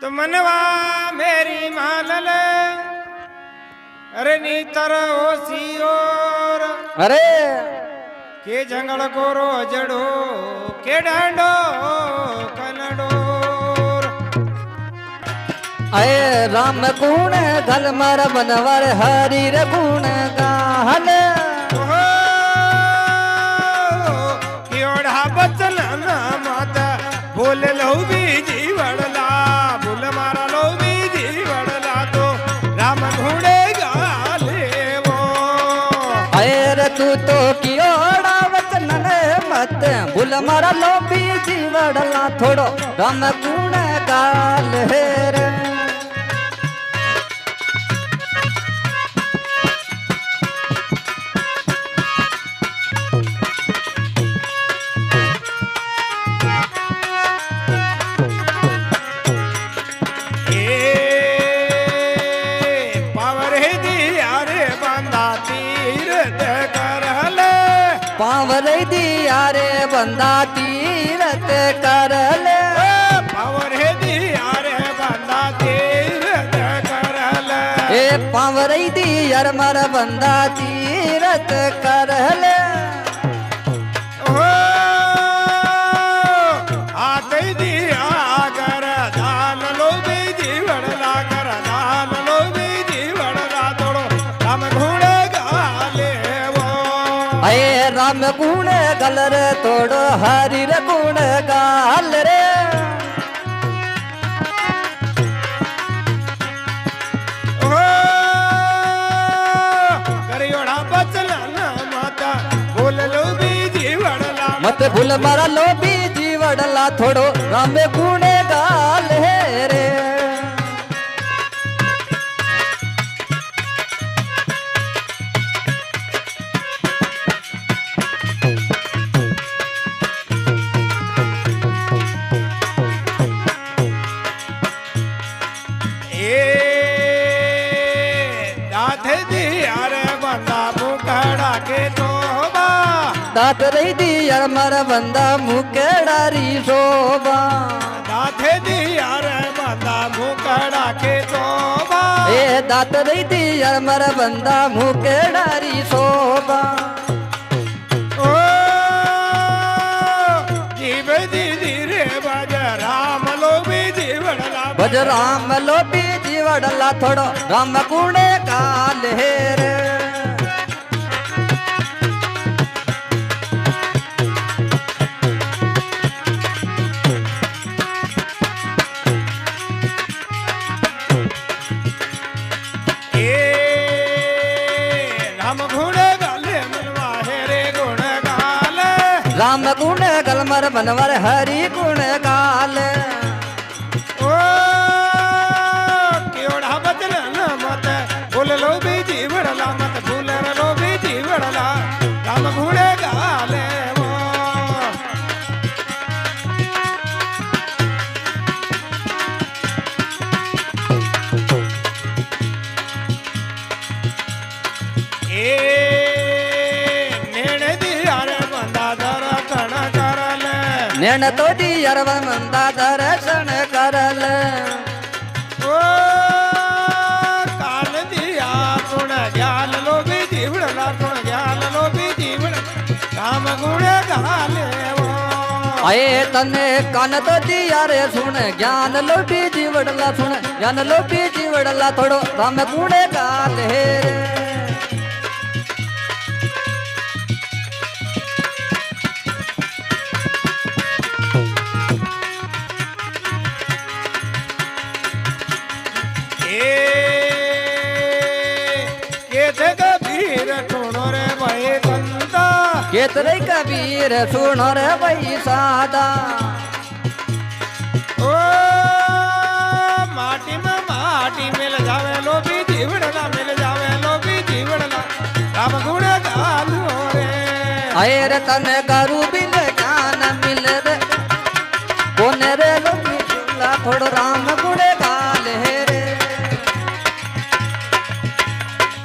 तो मनवा मेरी मालल अरे नीतर ओसी और अरे के जंगल को रोजड़ो के डांडो कनडोर अये राम गुण गल मर बनवर हरि रे गुण गाहन क्योड़ा बचन न माता बोल लो बीजी वड़ला बोल मारा लो बीजी वड़ला तो राम घोड़े गाले वो अये रे तू तो कियोड़ा वचन मत भूल मारा लो बीजी वड़ला थोड़ो राम गुण गाल हे रे पावर दिया रे बंदा तीरथ कर ले पावर दिया रे बंदा तीरथ कर ले ए पावर दिया रे मर बंदा तीरथ कर ले आते दिया कर दान लो बीजी वड़ला कर दान लो बीजी वड़ला तोड़ो राम घोड़े गाले वो अये राम गुण गल रे तोड़ो हरि रे गुण गाल रे करियोड़ा बचला ना माता बोल लो बीजी वड़ला मत भूल मारा लो बीजी वड़ला थोड़ो राम गुण गाल हे रे दात रही दी यार मर बंदा मुकड़ारी शोभा दाते दी यार बंदा मुकड़ा के शोभा ए दात रही दी यार मर बंदा मुकड़ारी शोभा ओ जीव दीदी रे बज राम लो बीजी वड़ला बज राम लो बीजी वड़ला थोड़ो राम गुणे काल हे रे राम गुण गलमर बनवर हरि गुण गाल ओ क्योड़ा बदल मत बोल लो बीजी वड़ला मत भूल लो बीजी वड़ला राम घोड़े गाले वो नैन तो दियर बंदा दर्शन करल ओ काल दिया सुन ज्ञान लो बीजी वड़ला सुन ज्ञान लो बीजी वड़ला राम गुण गाले वो आए तने कान तो दिया रे सुन ज्ञान लो बीजी वड़ला सुन ज्ञान लो बीजी वड़ला थोड़ो राम गुण गाल हे केतरे कबीर सुनो रे भाई सादा ओ माटी में माटी मिल जावे लो बीजी वड़ला मिल जावे लो बीजी वड़ला राम गुण गालो रे आए रे तने करू बिन ज्ञान मिल रे कोने रे लो बीजला थोड़ो राम गुण गाल हे रे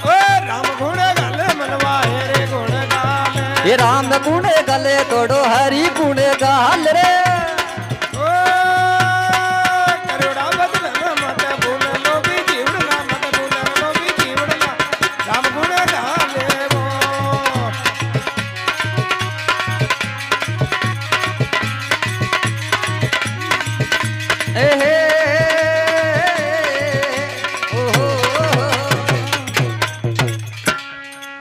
ओ राम गुण गाले मनवा हे रे गुण गाले ये राम गुण गले तोड़ो हरि गुण गाल रे